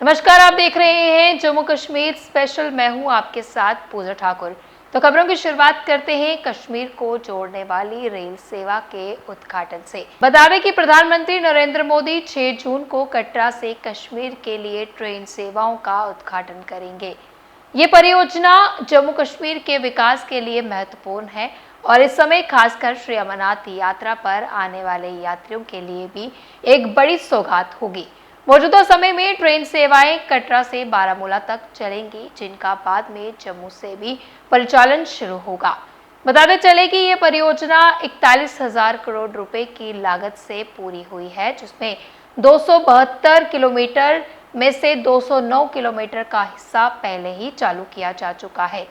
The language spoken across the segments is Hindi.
नमस्कार, आप देख रहे हैं जम्मू कश्मीर स्पेशल। मैं हूं आपके साथ पूजा ठाकुर। तो खबरों की शुरुआत करते हैं कश्मीर को जोड़ने वाली रेल सेवा के उद्घाटन से। बता दें कि प्रधानमंत्री नरेंद्र मोदी 6 जून को कटरा से कश्मीर के लिए ट्रेन सेवाओं का उद्घाटन करेंगे। ये परियोजना जम्मू कश्मीर के विकास के लिए महत्वपूर्ण है और इस समय खासकर श्री अमरनाथ यात्रा पर आने वाले यात्रियों के लिए भी एक बड़ी सौगात होगी। मौजूदा समय में ट्रेन सेवाएं कटरा से बारामूला तक चलेंगी, जिनका बाद में जम्मू से भी परिचालन शुरू होगा। बताते चले कि ये परियोजना 41,000 करोड़ रुपए की लागत से पूरी हुई है, जिसमें 272 किलोमीटर में से 209 किलोमीटर का हिस्सा पहले ही चालू किया जा चुका है।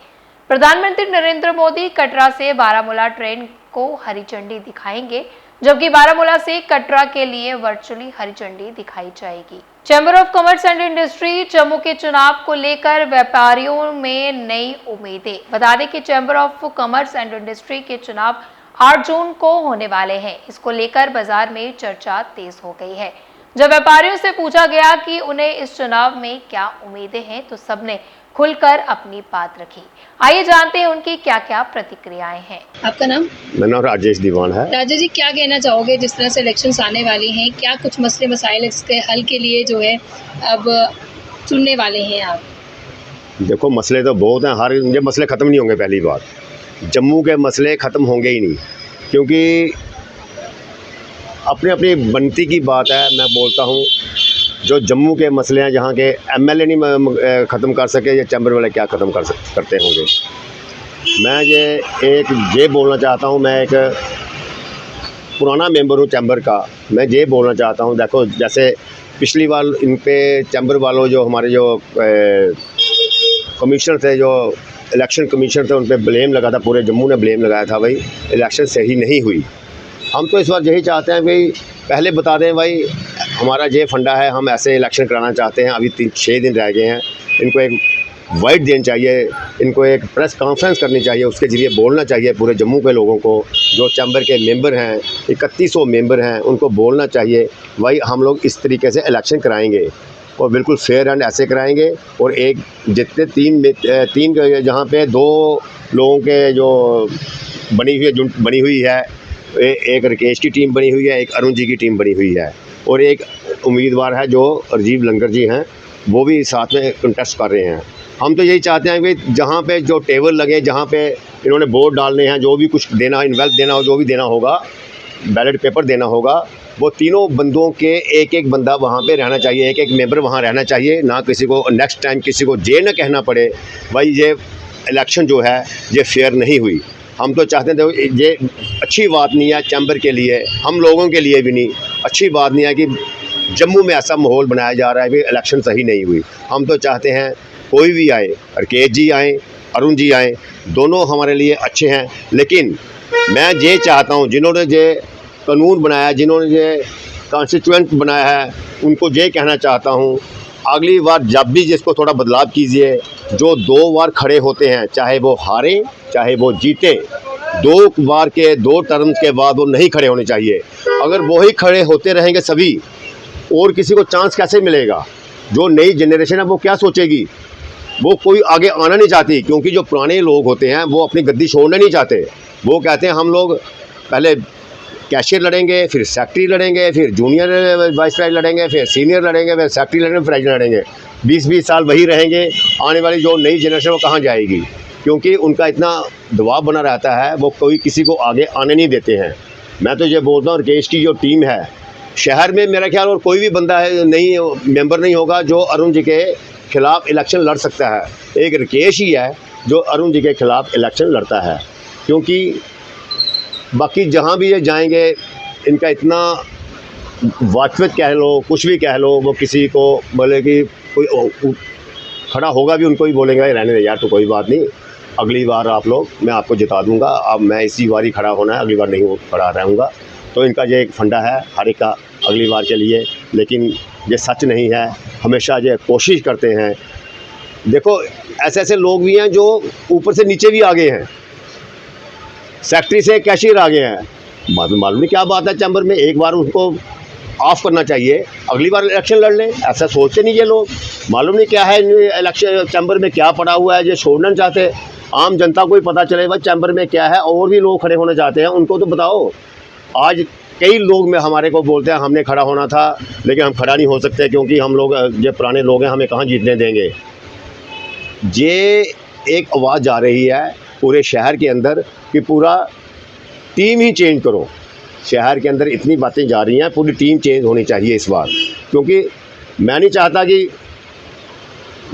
प्रधानमंत्री नरेंद्र मोदी कटरा से बारामूला ट्रेन को हरी झंडी दिखाएंगे, जबकि बारामूला से कटरा के लिए वर्चुअली हरी झंडी दिखाई जाएगी। Chamber of commerce and industry Jammu के चुनाव को लेकर व्यापारियों में नई उम्मीदें। बता दें कि chamber of commerce and industry के चुनाव 8 जून को होने वाले हैं। इसको लेकर बाजार में चर्चा तेज हो गई है। जब व्यापारियों से पूछा गया कि उन्हें इस चुनाव में क्या उम्मीदें हैं, तो सबने खुलकर अपनी बात रखी। आइए जानते हैं उनकी क्या क्या प्रतिक्रियाएं हैं। आपका नाम? मेरा नाम राजेश दीवान है। राजेश जी, क्या कहना चाहोगे जिस तरह से इलेक्शंस आने वाले हैं, क्या कुछ मसले मसाइल इसके हल के लिए जो है अब चुनने वाले हैं आप? देखो, मसले तो बहुत हैं, हर ये मसले ख़त्म नहीं होंगे। पहली बात, जम्मू के मसले ख़त्म होंगे ही नहीं, क्योंकि अपनी अपनी बनती की बात है। मैं बोलता हूँ, जो जम्मू के मसले हैं, जहाँ के एमएलए नहीं ख़त्म कर सके, ये चैम्बर वाले क्या ख़त्म करते होंगे। मैं ये बोलना चाहता हूँ, मैं एक पुराना मेंबर हूँ चैम्बर का। मैं ये बोलना चाहता हूँ, देखो, जैसे पिछली बार इन पे चैम्बर वालों, जो हमारे जो कमिश्नर थे, जो इलेक्शन कमिश्नर थे, उन पर ब्लेम लगा था, पूरे जम्मू ने ब्लेम लगाया था, भाई इलेक्शन सही नहीं हुई। हम तो इस बार यही चाहते हैं, भाई पहले बता दें, भाई हमारा ये फंडा है, हम ऐसे इलेक्शन कराना चाहते हैं। अभी 6 दिन रह गए हैं, इनको एक वाइट देना चाहिए, इनको एक प्रेस कॉन्फ्रेंस करनी चाहिए, उसके ज़रिए बोलना चाहिए पूरे जम्मू के लोगों को। जो चैम्बर के मेंबर हैं, 3100 मेंबर हैं, उनको बोलना चाहिए, भाई हम लोग इस तरीके से इलेक्शन कराएंगे और बिल्कुल फेयर एंड ऐसे कराएंगे। और एक जितने तीन जहाँ पे 2 लोगों के जो बनी हुई है, एक राकेश की टीम बनी हुई है, एक अरुण जी की टीम बनी हुई है, और एक उम्मीदवार है जो राजीव लंगर जी हैं, वो भी साथ में कंटेस्ट कर रहे हैं। हम तो यही चाहते हैं कि जहाँ पे जो टेबल लगे, जहाँ पे इन्होंने वोट डालने हैं, जो भी कुछ देना, इन्वेल्व देना हो, जो भी देना होगा, बैलेट पेपर देना होगा, वो तीनों बंदों के एक बंदा वहाँ पे रहना चाहिए, एक मेंबर वहाँ रहना चाहिए। ना किसी को नेक्स्ट टाइम किसी को ये ना कहना पड़े, भाई ये इलेक्शन जो है ये फेयर नहीं हुई। हम तो चाहते थे, ये अच्छी बात नहीं है चैम्बर के लिए, हम लोगों के लिए भी नहीं अच्छी बात नहीं है कि जम्मू में ऐसा माहौल बनाया जा रहा है कि इलेक्शन सही नहीं हुई। हम तो चाहते हैं कोई भी आए, राकेश जी आएँ, अरुण जी आएँ, दोनों हमारे लिए अच्छे हैं। लेकिन मैं ये चाहता हूँ, जिन्होंने ये कानून बनाया, जिन्होंने ये कॉन्स्टिट्यूएंट बनाया है, उनको ये कहना चाहता हूँ, अगली बार जब भी जिसको थोड़ा बदलाव कीजिए। जो 2 बार खड़े होते हैं, चाहे वो हारें चाहे वो जीतें, 2 बार के 2 टर्म्स के बाद वो नहीं खड़े होने चाहिए। अगर वो ही खड़े होते रहेंगे सभी, और किसी को चांस कैसे मिलेगा? जो नई जनरेशन है वो क्या सोचेगी? वो कोई आगे आना नहीं चाहती, क्योंकि जो पुराने लोग होते हैं वो अपनी गद्दी छोड़ना नहीं चाहते। वो कहते हैं हम लोग पहले कैशियर लड़ेंगे, फिर सेक्रेटरी लड़ेंगे, फिर जूनियर वाइस प्रेसिडेंट लड़ेंगे, फिर सीनियर लड़ेंगे, फिर सेक्रेटरी लड़ेंगे, प्रेसिडेंट लड़ेंगे। 20-20 साल वही रहेंगे। आने वाली जो नई जनरेशन वो कहाँ जाएगी? क्योंकि उनका इतना दबाव बना रहता है, वो कोई किसी को आगे आने नहीं देते हैं। मैं तो ये बोलता हूँ, राकेश की जो टीम है शहर में, मेरा ख्याल और कोई भी बंदा है नहीं, मेंबर नहीं होगा जो अरुण जी के खिलाफ इलेक्शन लड़ सकता है। एक राकेश ही है जो अरुण जी के खिलाफ इलेक्शन लड़ता है। क्योंकि बाकी जहाँ भी ये जाएंगे, इनका इतना वाकफियत कह लो, कुछ भी कह लो, वो किसी को बोले कि कोई खड़ा होगा भी, उनको ही बोलेंगे रहने दे यार, तो कोई बात नहीं, अगली बार आप लोग, मैं आपको जिता दूंगा, अब मैं इसी बार ही खड़ा होना है, अगली बार नहीं खड़ा रहूँगा। तो इनका ये एक फंडा है हर एक का अगली बार के लिए। लेकिन ये सच नहीं है, हमेशा ये कोशिश करते हैं। देखो, ऐसे लोग भी हैं जो ऊपर से नीचे भी आ गए हैं, सेक्रेटरी से कैशियर आ गए हैं। मालूम नहीं क्या बात है चैम्बर में। एक बार उनको ऑफ करना चाहिए, अगली बार इलेक्शन लड़ लें। ऐसा सोचते नहीं ये लोग, मालूम नहीं क्या है इलेक्शन चैम्बर में क्या पड़ा हुआ है, ये छोड़ना नहीं चाहते। आम जनता को ही पता चले भाई चैम्बर में क्या है, और भी लोग खड़े होना चाहते हैं, उनको तो बताओ। आज कई लोग में हमारे को बोलते हैं हमने खड़ा होना था, लेकिन हम खड़ा नहीं हो सकते क्योंकि हम लोग जो पुराने लोग हैं, हमें कहाँ जीतने देंगे। ये एक आवाज़ जा रही है पूरे शहर के अंदर कि पूरा टीम ही चेंज करो। शहर के अंदर इतनी बातें जा रही हैं, पूरी टीम चेंज होनी चाहिए इस बार, क्योंकि मैं नहीं चाहता कि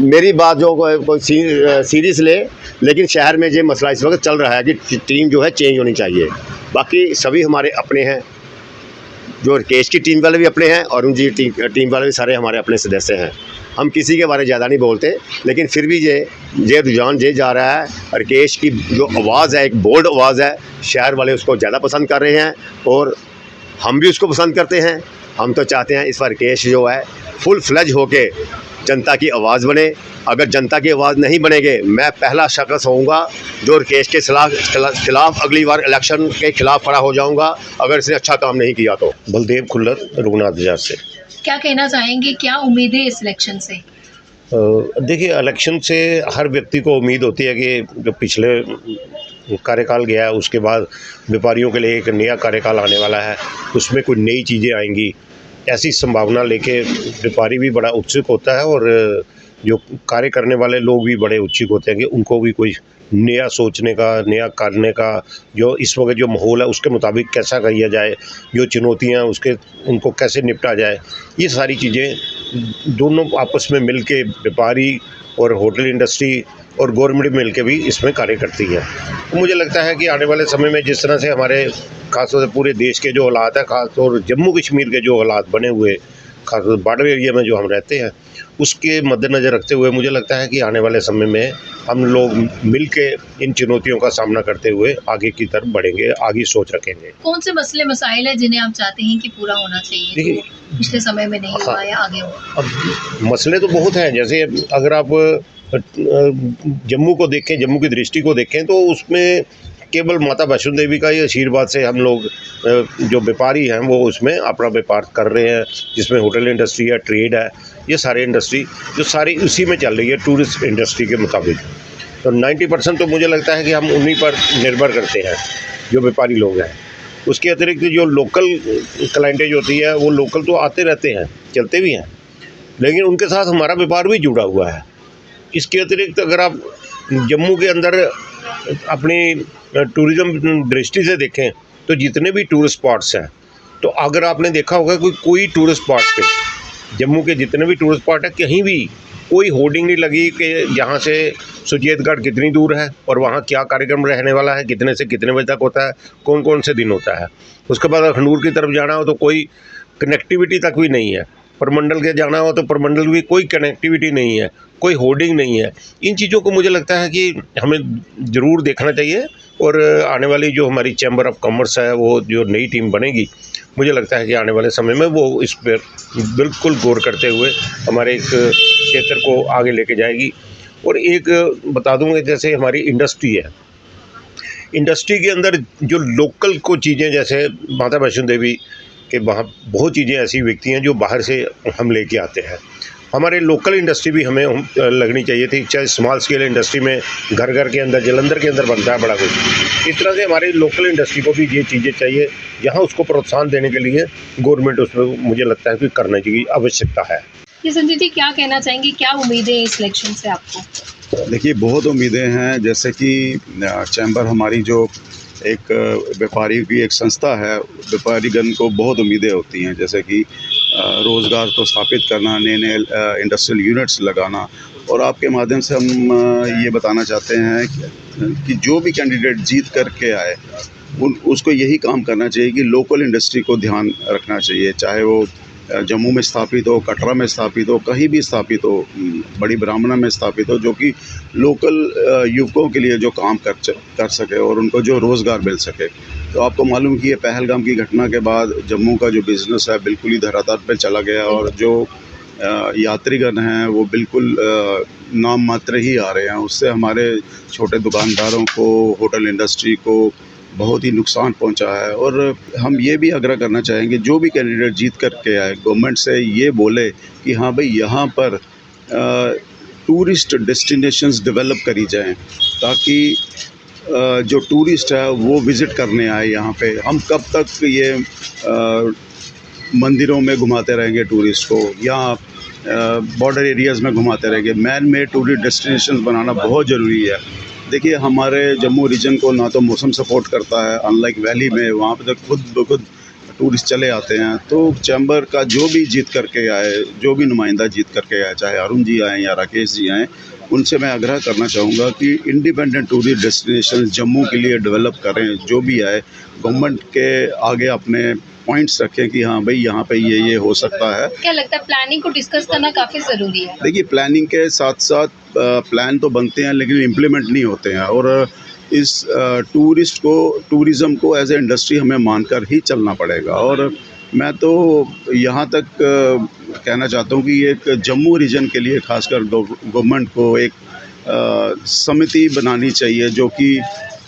मेरी बात जो कोई सीरियस ले, लेकिन शहर में ये मसला इस वक्त चल रहा है कि टीम जो है चेंज होनी चाहिए। बाकी सभी हमारे अपने हैं, जो राकेश की टीम वाले भी अपने हैं और उनकी टीम वाले भी सारे हमारे अपने सदस्य हैं। हम किसी के बारे में ज़्यादा नहीं बोलते, लेकिन फिर भी ये रुझान ये जा रहा है। राकेश की जो आवाज़ है, एक बोल्ड आवाज़ है, शहर वाले उसको ज़्यादा पसंद कर रहे हैं और हम भी उसको पसंद करते हैं। हम तो चाहते हैं इस बार राकेश जो है फुल फ्लेज होके जनता की आवाज़ बने। अगर जनता की आवाज़ नहीं बनेंगे, मैं पहला शख्स होऊंगा जो राकेश के खिलाफ अगली बार इलेक्शन के खिलाफ खड़ा हो जाऊंगा, अगर इसने अच्छा काम नहीं किया तो। बलदेव खुल्लर, रघुनाथ बाजार से। क्या कहना चाहेंगे, क्या उम्मीदें इस इलेक्शन से? देखिए, इलेक्शन से हर व्यक्ति को उम्मीद होती है कि जो पिछले कार्यकाल गया है उसके बाद व्यापारियों के लिए एक नया कार्यकाल आने वाला है, उसमें कोई नई चीज़ें आएंगी, ऐसी संभावना लेके व्यापारी भी बड़ा उत्सुक होता है और जो कार्य करने वाले लोग भी बड़े उत्सुक होते हैं कि उनको भी कोई नया सोचने का, नया करने का, जो इस वक्त जो माहौल है उसके मुताबिक कैसा किया जाए, जो चुनौतियां उसके उनको कैसे निपटा जाए, ये सारी चीज़ें दोनों आपस में मिल के व्यापारी और होटल इंडस्ट्री और गवर्नमेंट मिल के भी इसमें कार्य करती है। तो मुझे लगता है कि आने वाले समय में जिस तरह से हमारे खासतौर से पूरे देश के जो हालात है, खासतौर जम्मू कश्मीर के जो हालात बने हुए, खासतौर बॉर्डर एरिया में जो हम रहते हैं, उसके मद्देनज़र रखते हुए मुझे लगता है कि आने वाले समय में हम लोग मिल के इन चुनौतियों का सामना करते हुए आगे की तरफ बढ़ेंगे, आगे सोच रखेंगे। कौन से मसले मसाइल हैं जिन्हें आप चाहते हैं कि पूरा होना चाहिए, देखिए, पिछले समय में नहीं हुआ या आगे हो? अब मसले तो बहुत हैं। जैसे अगर आप जम्मू को देखें, जम्मू की दृष्टि को देखें, तो उसमें केवल माता वैष्णो देवी का ही आशीर्वाद से हम लोग जो व्यापारी हैं वो उसमें अपना व्यापार कर रहे हैं, जिसमें होटल इंडस्ट्री है, ट्रेड है, ये सारे इंडस्ट्री जो सारी उसी में चल रही है टूरिस्ट इंडस्ट्री के मुताबिक। तो 90% तो मुझे लगता है कि हम उन्हीं पर निर्भर करते हैं, जो व्यापारी लोग हैं। उसके अतिरिक्त जो लोकल क्लाइंटेज होती है वो लोकल तो आते रहते हैं, चलते भी हैं, लेकिन उनके साथ हमारा व्यापार भी जुड़ा हुआ है। इसके अतिरिक्त अगर आप जम्मू के अंदर अपनी टूरिज़्म दृष्टि से देखें तो जितने भी टूरिस्ट स्पॉट्स हैं, तो अगर आपने देखा होगा कि कोई टूरिस्ट स्पॉट पे जम्मू के जितने भी टूरिस्ट स्पॉट है, कहीं भी कोई होर्डिंग नहीं लगी कि यहाँ से सुचेतगढ़ कितनी दूर है और वहाँ क्या कार्यक्रम रहने वाला है, कितने से कितने बजे तक होता है, कौन कौन से दिन होता है। उसके बाद अखनूर की तरफ जाना हो तो कोई कनेक्टिविटी तक भी नहीं है, परमंडल के जाना हो तो परमंडल भी कोई कनेक्टिविटी नहीं है, कोई होर्डिंग नहीं है। इन चीज़ों को मुझे लगता है कि हमें ज़रूर देखना चाहिए और आने वाली जो हमारी चैम्बर ऑफ कॉमर्स है, वो जो नई टीम बनेगी, मुझे लगता है कि आने वाले समय में वो इस पर बिल्कुल गौर करते हुए हमारे एक क्षेत्र को आगे लेके जाएगी। और एक बता दूंगा, जैसे हमारी इंडस्ट्री है, इंडस्ट्री के अंदर जो लोकल को चीज़ें, जैसे माता वैष्णो देवी के वहाँ बहुत चीज़ें ऐसी बिकती हैं जो बाहर से हम लेके आते हैं। हमारे लोकल इंडस्ट्री भी हमें लगनी चाहिए थी, चाहे स्मॉल स्केल इंडस्ट्री में घर घर के अंदर, जलंधर के अंदर बनता है बड़ा कुछ, इस तरह से हमारी लोकल इंडस्ट्री को भी ये चीज़ें चाहिए, यहाँ उसको प्रोत्साहन देने के लिए गवर्नमेंट उसमें मुझे लगता है कि करने की आवश्यकता है। ये संजय जी क्या कहना चाहेंगे, क्या उम्मीदें हैं इस इलेक्शन से आपको? देखिए, बहुत उम्मीदें हैं। जैसे कि चैम्बर हमारी जो एक व्यापारी की एक संस्था है, व्यापारीगण को बहुत उम्मीदें होती हैं, जैसे कि रोज़गार को स्थापित करना, नए नए इंडस्ट्रियल यूनिट्स लगाना। और आपके माध्यम से हम ये बताना चाहते हैं कि जो भी कैंडिडेट जीत करके आए उसको यही काम करना चाहिए कि लोकल इंडस्ट्री को ध्यान रखना चाहिए, चाहे वो जम्मू में स्थापित हो, कटरा में स्थापित हो, कहीं भी स्थापित हो, बड़ी ब्राह्मणा में स्थापित हो, जो कि लोकल युवकों के लिए जो काम कर सके और उनको जो रोज़गार मिल सके। तो आपको मालूम कि ये पहलगाम की घटना के बाद जम्मू का जो बिज़नेस है बिल्कुल ही धरातल पे चला गया और जो यात्रीगण हैं वो बिल्कुल नाम मात्र ही आ रहे हैं। उससे हमारे छोटे दुकानदारों को, होटल इंडस्ट्री को बहुत ही नुकसान पहुंचा है। और हम ये भी आग्रह करना चाहेंगे, जो भी कैंडिडेट जीत करके आए, गवर्नमेंट से ये बोले कि हाँ भाई यहाँ पर टूरिस्ट डेस्टिनेशंस डेवलप करी जाएं, ताकि जो टूरिस्ट है वो विज़िट करने आए यहाँ पे। हम कब तक ये मंदिरों में घुमाते रहेंगे टूरिस्ट को, या बॉर्डर एरियाज़ में घुमाते रहेंगे? मैन मेड टूरिस्ट डेस्टिनेशंस बनाना बहुत ज़रूरी है। देखिए, हमारे जम्मू रीजन को ना तो मौसम सपोर्ट करता है, अनलाइक वैली में वहाँ पे तो खुद ब खुद टूरिस्ट चले आते हैं। तो चैम्बर का जो भी जीत करके आए, जो भी नुमाइंदा जीत करके आए, चाहे अरुण जी आएँ या राकेश जी आएँ, उनसे मैं आग्रह करना चाहूँगा कि इंडिपेंडेंट टूरिस्ट डेस्टिनेशन जम्मू के लिए डेवलप करें। जो भी आए गवर्नमेंट के आगे अपने पॉइंट्स रखें कि हाँ भाई यहाँ पे ये हो सकता है। क्या लगता है प्लानिंग को डिस्कस करना काफ़ी ज़रूरी है? देखिए, प्लानिंग के साथ साथ प्लान तो बनते हैं लेकिन इम्प्लीमेंट नहीं होते हैं, और इस टूरिज़्म को एज ए इंडस्ट्री हमें मानकर ही चलना पड़ेगा। और मैं तो यहाँ तक कहना चाहता हूँ कि एक जम्मू रीजन के लिए खासकर गवर्नमेंट को एक समिति बनानी चाहिए जो कि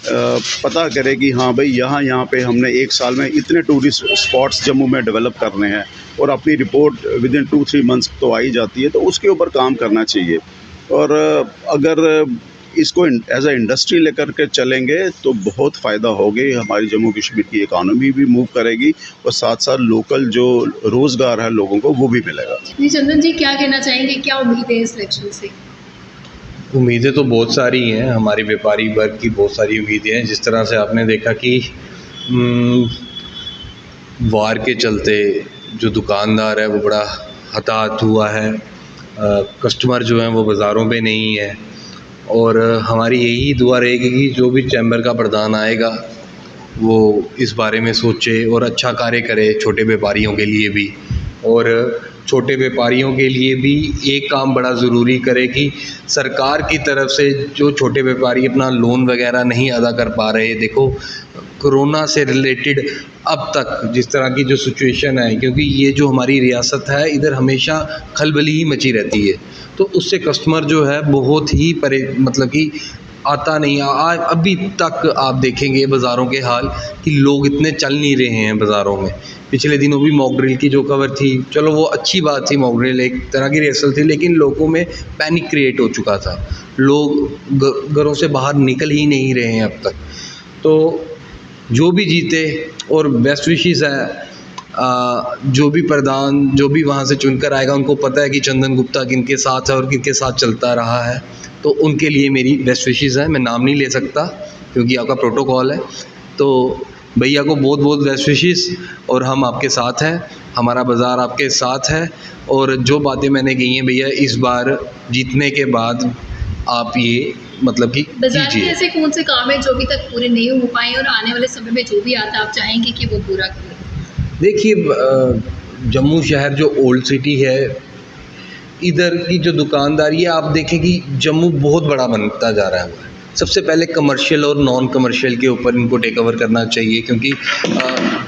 पता करे कि हाँ भाई यहाँ पे हमने एक साल में इतने टूरिस्ट स्पॉट्स जम्मू में डेवलप करने हैं, और अपनी रिपोर्ट विद इन 2-3 मंथ्स तो आ ही जाती है, तो उसके ऊपर काम करना चाहिए। और अगर इसको एज ए इंडस्ट्री लेकर के चलेंगे तो बहुत फ़ायदा होगी, हमारी जम्मू कश्मीर की इकानमी भी मूव करेगी, और साथ साथ लोकल जो रोज़गार है लोगों को वो भी मिलेगा। जी चंदन जी, क्या कहना चाहेंगे, क्या उम्मीद है इस इलेक्शन से? उम्मीदें तो बहुत सारी हैं, हमारे व्यापारी वर्ग की बहुत सारी उम्मीदें हैं। जिस तरह से आपने देखा कि वार के चलते जो दुकानदार है वो बड़ा हताहत हुआ है, कस्टमर जो हैं वो बाज़ारों में नहीं है, और हमारी यही दुआ रहेगी कि जो भी चैम्बर का प्रधान आएगा वो इस बारे में सोचे और अच्छा कार्य करे छोटे व्यापारियों के लिए भी। और छोटे व्यापारियों के लिए भी एक काम बड़ा ज़रूरी करे कि सरकार की तरफ से जो छोटे व्यापारी अपना लोन वगैरह नहीं अदा कर पा रहे, देखो कोरोना से रिलेटेड अब तक जिस तरह की जो सिचुएशन है, क्योंकि ये जो हमारी रियासत है इधर हमेशा खलबली ही मची रहती है, तो उससे कस्टमर जो है बहुत ही मतलब कि आता नहीं। आज अभी तक आप देखेंगे बाज़ारों के हाल कि लोग इतने चल नहीं रहे हैं बाज़ारों में। पिछले दिनों भी मॉक ड्रिल की जो खबर थी, चलो वो अच्छी बात थी, मॉक ड्रिल एक तरह की रिहर्सल थी, लेकिन लोगों में पैनिक क्रिएट हो चुका था, लोग घरों से बाहर निकल ही नहीं रहे हैं अब तक। तो जो भी जीते, और बेस्ट विशेस है जो भी प्रधान जो भी वहाँ से चुनकर आएगा, उनको पता है कि चंदन गुप्ता किनके साथ है और किनके साथ चलता रहा है, तो उनके लिए मेरी बेस्ट विशेस है। मैं नाम नहीं ले सकता क्योंकि आपका प्रोटोकॉल है, तो भैया को बहुत बहुत बेस्ट विशेस, और हम आपके साथ हैं, हमारा बाज़ार आपके साथ है। और जो बातें मैंने कही हैं भैया, इस बार जीतने के बाद आप ये मतलब कि बाजार के कीजिए। ऐसे कौन से काम है जो अभी तक पूरे नहीं हो पाए और आने वाले समय में जो भी आता है आप चाहेंगे कि वो पूरा करें? देखिए, जम्मू शहर जो ओल्ड सिटी है, इधर की जो दुकानदारी है, आप देखें कि जम्मू बहुत बड़ा बनता जा रहा है। सबसे पहले कमर्शियल और नॉन कमर्शियल के ऊपर इनको टेक ओवर करना चाहिए, क्योंकि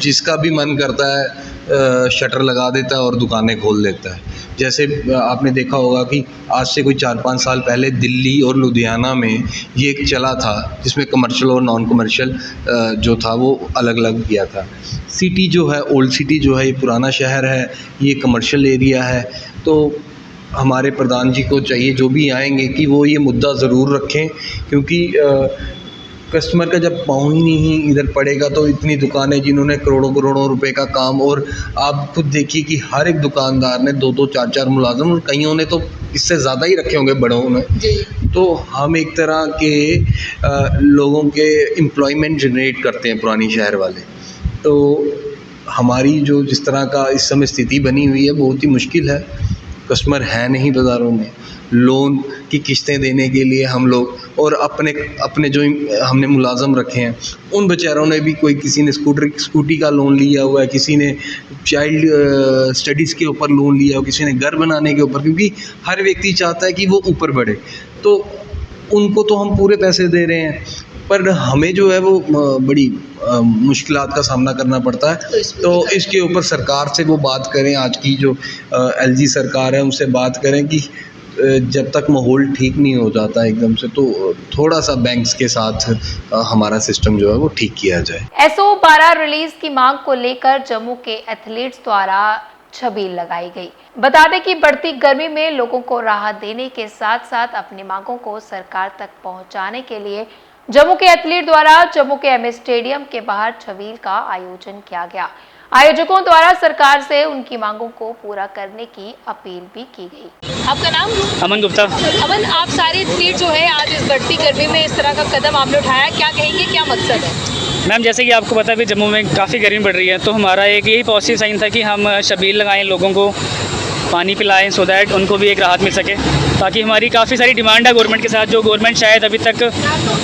जिसका भी मन करता है शटर लगा देता है और दुकानें खोल देता है। जैसे आपने देखा होगा कि आज से कोई 4-5 साल पहले दिल्ली और लुधियाना में ये एक चला था जिसमें कमर्शियल और नॉन कमर्शियल जो था वो अलग अलग किया था। सिटी जो है, ओल्ड सिटी जो है, ये पुराना शहर है, ये कमर्शियल एरिया है, तो हमारे प्रधान जी को चाहिए जो भी आएंगे कि वो ये मुद्दा ज़रूर रखें, क्योंकि कस्टमर का जब पाँव ही नहीं इधर पड़ेगा तो इतनी दुकानें जिन्होंने करोड़ों करोड़ों रुपए का काम, और आप खुद देखिए कि हर एक दुकानदार ने 2-2 4-4 मुलाजिम, और कईयों ने तो इससे ज़्यादा ही रखे होंगे बड़ों ने। तो हम एक तरह के लोगों के एम्प्लॉयमेंट जनरेट करते हैं पुरानी शहर वाले। तो हमारी जो जिस तरह का इस समय स्थिति बनी हुई है बहुत ही मुश्किल है, कस्टमर है नहीं बाज़ारों में, लोन की किस्तें देने के लिए हम लोग, और अपने जो हमने मुलाजम रखे हैं उन बेचारों ने भी, कोई किसी ने स्कूटी का लोन लिया हुआ है, किसी ने चाइल्ड स्टडीज़ के ऊपर लोन लिया हुआ, किसी ने घर बनाने के ऊपर, क्योंकि हर व्यक्ति चाहता है कि वो ऊपर बढ़े। तो उनको तो हम पूरे पैसे दे रहे हैं, पर हमें जो है वो बड़ी मुश्किलात का सामना करना पड़ता है। तो इसके ऊपर सरकार से वो बात करें, आज की जो एलजी सरकार है उनसे बात करें कि जब तक माहौल ठीक नहीं हो जाता एकदम से, तो थोड़ा सा बैंक्स के साथ हमारा सिस्टम जो है वो ठीक किया जाए। SO-12 रिलीज की मांग को लेकर जम्मू के एथलीट्स द्वारा छबील लगाई गई। बता दें कि बढ़ती गर्मी में लोगों को राहत देने के साथ साथ अपनी मांगों को सरकार तक पहुंचाने के लिए जम्मू के एथलीट द्वारा जम्मू के MS स्टेडियम के बाहर छबील का आयोजन किया गया। आयोजकों द्वारा सरकार से उनकी मांगों को पूरा करने की अपील भी की गई। आपका नाम? अमन गुप्ता। अमन, आप सारे एथलीट जो है आज इस बढ़ती गर्मी में इस तरह का कदम आपने उठाया, क्या कहेंगे, क्या मकसद है? मैम, जैसे कि आपको पता है कि जम्मू में काफ़ी गर्मी बढ़ रही है, तो हमारा एक यही पॉजिटिव साइन था कि हम शबील लगाएं, लोगों को पानी पिलाएं, सो दैट उनको भी एक राहत मिल सके। ताकि हमारी काफ़ी सारी डिमांड है गवर्नमेंट के साथ, जो गवर्नमेंट शायद अभी तक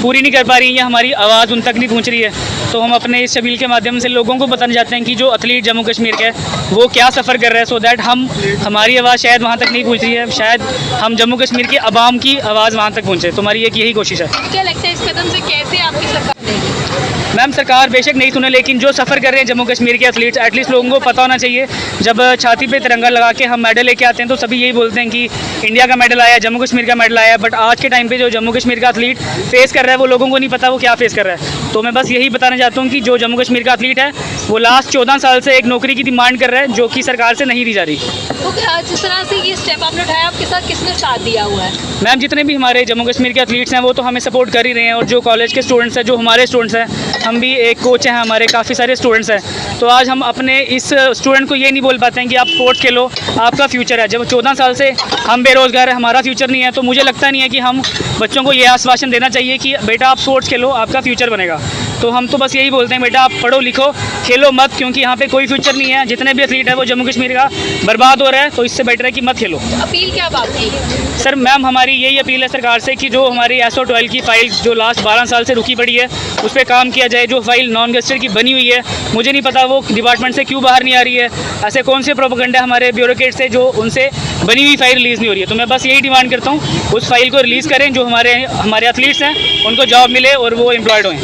पूरी नहीं कर पा रही है, या हमारी आवाज़ उन तक नहीं पहुंच रही है। तो हम अपने इस शबील के माध्यम से लोगों को बताना चाहते हैं कि जो एथलीट जम्मू कश्मीर के वो क्या सफ़र कर रहे हैं, सो दैट हमारी आवाज़ शायद वहाँ तक नहीं पहुँच रही है, शायद हम जम्मू कश्मीर की आवाम की आवाज़ वहाँ तक पहुँचे। तो हमारी एक यही कोशिश है। क्या लगता है इस कदम से कैसे आपकी सरकार लेगी? मैम, सरकार बेशक नहीं सुने, लेकिन जो सफ़र कर रहे हैं जम्मू कश्मीर के एथलीट्स, एटलीस्ट लोगों को पता होना चाहिए। जब छाती पे तिरंगा लगा के हम मेडल लेके आते हैं तो सभी यही बोलते हैं कि इंडिया का मेडल आया, जम्मू कश्मीर का मेडल आया, बट आज के टाइम पे जो जम्मू कश्मीर का एथलीट फेस कर रहा है वो लोगों को नहीं पता वो क्या फेस कर रहा है। तो मैं बस यही बताना चाहता हूँ कि जो जम्मू कश्मीर का एथलीट है वो लास्ट 14 साल से एक नौकरी की डिमांड कर रहा है, जो कि सरकार से नहीं दी जा रही। तो जिस तरह से ये स्टेप आपने उठाया, आपके साथ किसने साथ दिया हुआ है? मैम, जितने भी हमारे जम्मू कश्मीर के एथलीट्स हैं वो तो हमें सपोर्ट कर ही रहे हैं, और जो कॉलेज के स्टूडेंट्स हैं, जो हमारे स्टूडेंट्स हैं, हम भी एक कोच हैं, हमारे काफ़ी सारे स्टूडेंट्स हैं। तो आज हम अपने इस स्टूडेंट को ये नहीं बोल पाते हैं कि आप स्पोर्ट्स खेलो, आपका फ्यूचर है। जब 14 साल से हम बेरोज़गार हैं, हमारा फ्यूचर नहीं है, तो मुझे लगता नहीं है कि हम बच्चों को ये आश्वासन देना चाहिए कि बेटा आप स्पोर्ट्स खेलो, आपका फ्यूचर बनेगा। तो हम तो बस यही बोलते हैं, बेटा आप पढ़ो लिखो, खेलो मत, क्योंकि यहाँ पे कोई फ्यूचर नहीं है। जितने भी एथलीट है वो जम्मू कश्मीर का बर्बाद हो रहा है, तो इससे बेटर है कि मत खेलो। अपील क्या बात की है? सर मैम, हमारी यही अपील है सरकार से कि जो हमारी SO-12 की फाइल जो लास्ट 12 साल से रुकी पड़ी है उस पर काम किया जाए। जो फाइल नॉन गस्टेड की बनी हुई है, मुझे नहीं पता वो डिपार्टमेंट से क्यों बाहर नहीं आ रही है। ऐसे कौन से प्रोपेगेंडा हमारे ब्यूरोक्रेट से जो उनसे बनी हुई फाइल रिलीज़ नहीं हो रही है। तो मैं बस यही डिमांड करता हूँ, उस फाइल को रिलीज़ करें, जो हमारे एथलीट्स हैं उनको जॉब मिले और वो एम्प्लॉयड हों।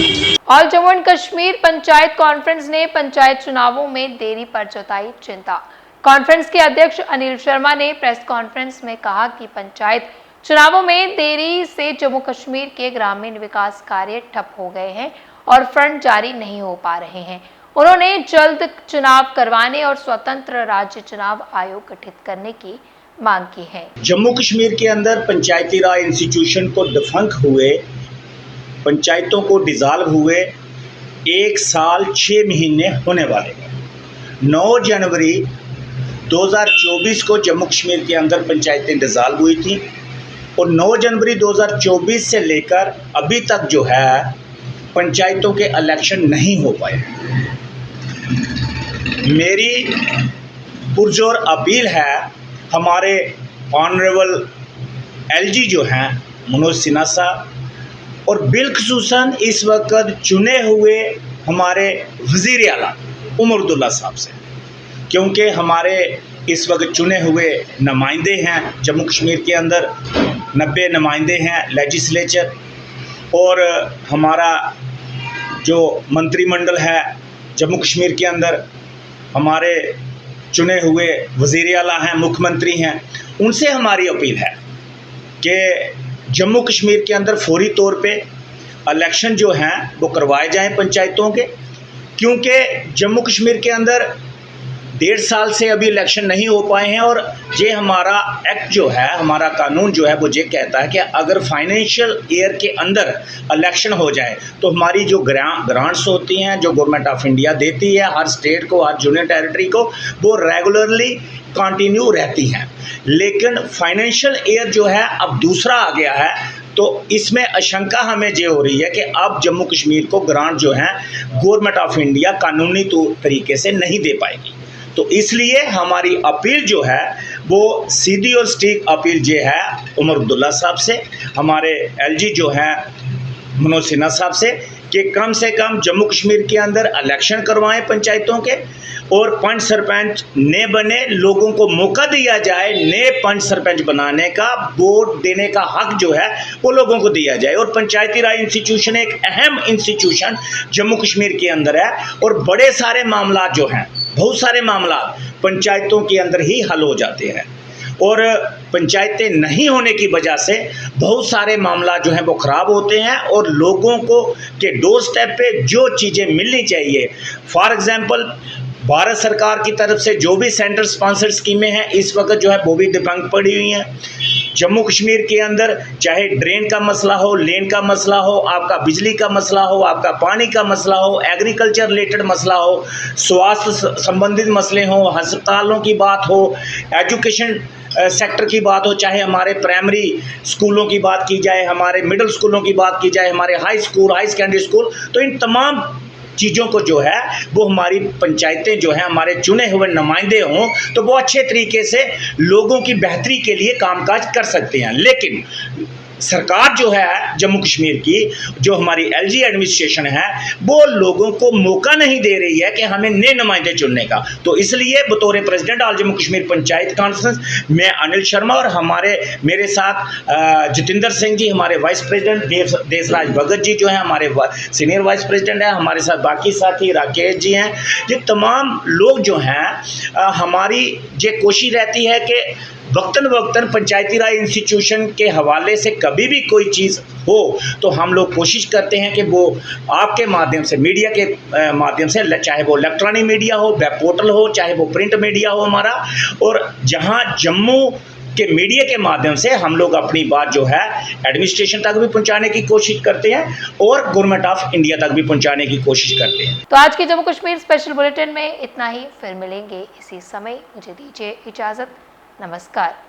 All Jammu and Kashmir panchayat conference ने पंचायत चुनावों में देरी पर जताई चिंता। कॉन्फ्रेंस के अध्यक्ष अनिल शर्मा ने प्रेस कॉन्फ्रेंस में कहा कि पंचायत चुनावों में देरी से जम्मू कश्मीर के ग्रामीण विकास कार्य ठप हो गए हैं और फंड जारी नहीं हो पा रहे हैं। उन्होंने जल्द चुनाव करवाने और स्वतंत्र राज्य चुनाव आयोग गठित करने की मांग की है। जम्मू कश्मीर के अंदर पंचायती राज इंस्टीट्यूशन को डिफंक हुए, पंचायतों को डिज़ाल्व हुए 1 साल 6 महीने होने वाले। 9 जनवरी 2024 को जम्मू कश्मीर के अंदर पंचायतें डिज़ाल्व हुई थी और 9 जनवरी 2024 से लेकर अभी तक जो है पंचायतों के इलेक्शन नहीं हो पाए। मेरी पुरजोर अपील है हमारे ऑनरेबल LG जो हैं मनोज सिन्हा साहब, और बिलखसूसन इस वक्त चुने हुए हमारे वज़ीर आला उमर अब्दुल्ला साहब से, क्योंकि हमारे इस वक्त चुने हुए नुमाइंदे हैं जम्मू कश्मीर के अंदर, 90 नुमाइंदे हैं लेजिस्लेचर, और हमारा जो मंत्रिमंडल है जम्मू कश्मीर के अंदर हमारे चुने हुए वज़ीर आला हैं, मुख्यमंत्री हैं। उनसे हमारी अपील है कि जम्मू कश्मीर के अंदर फौरी तौर पे इलेक्शन जो हैं वो करवाए जाएं पंचायतों के, क्योंकि जम्मू कश्मीर के अंदर 1.5 साल से अभी इलेक्शन नहीं हो पाए हैं। और ये हमारा एक्ट जो है, हमारा कानून जो है वो ये कहता है कि अगर फाइनेंशियल ईयर के अंदर इलेक्शन हो जाए तो हमारी जो ग्रांट्स होती हैं जो गवर्नमेंट ऑफ इंडिया देती है हर स्टेट को, हर यूनियन टेरिटरी को, वो रेगुलरली कंटिन्यू रहती हैं। लेकिन फाइनेंशियल ईयर जो है अब दूसरा आ गया है, तो इसमें आशंका हमें ये हो रही है कि अब जम्मू कश्मीर को ग्रांट जो हैं गवर्नमेंट ऑफ इंडिया कानूनी तरीके से नहीं दे पाएगी। तो इसलिए हमारी अपील जो है वो सीधी और सटीक अपील ये है उमर अब्दुल्ला साहब से, हमारे LG जो हैं मनोज सिन्हा साहब से कम जम्मू कश्मीर के अंदर इलेक्शन करवाएं पंचायतों के, और पंच सरपंच नए बने, लोगों को मौका दिया जाए नए पंच सरपंच बनाने का, वोट देने का हक जो है वो लोगों को दिया जाए। और पंचायती राज इंस्टीट्यूशन एक अहम इंस्टीट्यूशन जम्मू कश्मीर के अंदर है, और बड़े सारे मामला जो हैं, बहुत सारे मामला पंचायतों के अंदर ही हल हो जाते हैं। और पंचायतें नहीं होने की वजह से बहुत सारे मामला जो हैं वो ख़राब होते हैं और लोगों को के डोर स्टेप पे जो चीज़ें मिलनी चाहिए, फॉर एग्जांपल भारत सरकार की तरफ से जो भी सेंटर स्पॉन्सर्ड स्कीमें हैं इस वक्त जो है वो भी दिव्यांग पड़ी हुई हैं। जम्मू कश्मीर के अंदर चाहे ड्रेन का मसला हो, लेन का मसला हो, आपका बिजली का मसला हो, आपका पानी का मसला हो, एग्रीकल्चर रिलेटेड मसला हो, स्वास्थ्य संबंधित मसले हो, अस्पतालों की बात हो, एजुकेशन सेक्टर की बात हो, चाहे हमारे प्राइमरी स्कूलों की बात की जाए, हमारे मिडिल स्कूलों की बात की जाए, हमारे high school, high secondary school, तो इन तमाम चीज़ों को जो है वो हमारी पंचायतें जो हैं हमारे चुने हुए नुमाइंदे हों तो वो अच्छे तरीके से लोगों की बेहतरी के लिए कामकाज कर सकते हैं। लेकिन सरकार जो है जम्मू कश्मीर की, जो हमारी एलजी एडमिनिस्ट्रेशन है, वो लोगों को मौका नहीं दे रही है कि हमें नए नुमाइंदे चुनने का। तो इसलिए बतौर president all Jammu Kashmir panchayat conference मैं अनिल शर्मा और मेरे साथ जितेंद्र सिंह जी हमारे वाइस प्रेसिडेंट, देसराज भगत जी जो हैं हमारे सीनियर वाइस प्रेसिडेंट हैं, हमारे साथ बाकी साथी राकेश जी हैं, ये तमाम लोग जो हैं हमारी ये कोशिश रहती है कि वक्तन पंचायती राज इंस्टीट्यूशन के हवाले से कभी भी कोई चीज़ हो तो हम लोग कोशिश करते हैं कि वो आपके माध्यम से, मीडिया के माध्यम से, चाहे वो इलेक्ट्रॉनिक मीडिया हो, वेब पोर्टल हो, चाहे वो प्रिंट मीडिया हो हमारा, और जहां जम्मू के मीडिया के माध्यम से हम लोग अपनी बात जो है एडमिनिस्ट्रेशन तक भी पहुंचाने की कोशिश करते हैं और गवर्नमेंट ऑफ इंडिया तक भी पहुंचाने की कोशिश करते हैं। तो आज की जम्मू कश्मीर स्पेशल बुलेटिन में इतना ही, फिर मिलेंगे इसी समय। मुझे दीजिए इजाज़त, नमस्कार।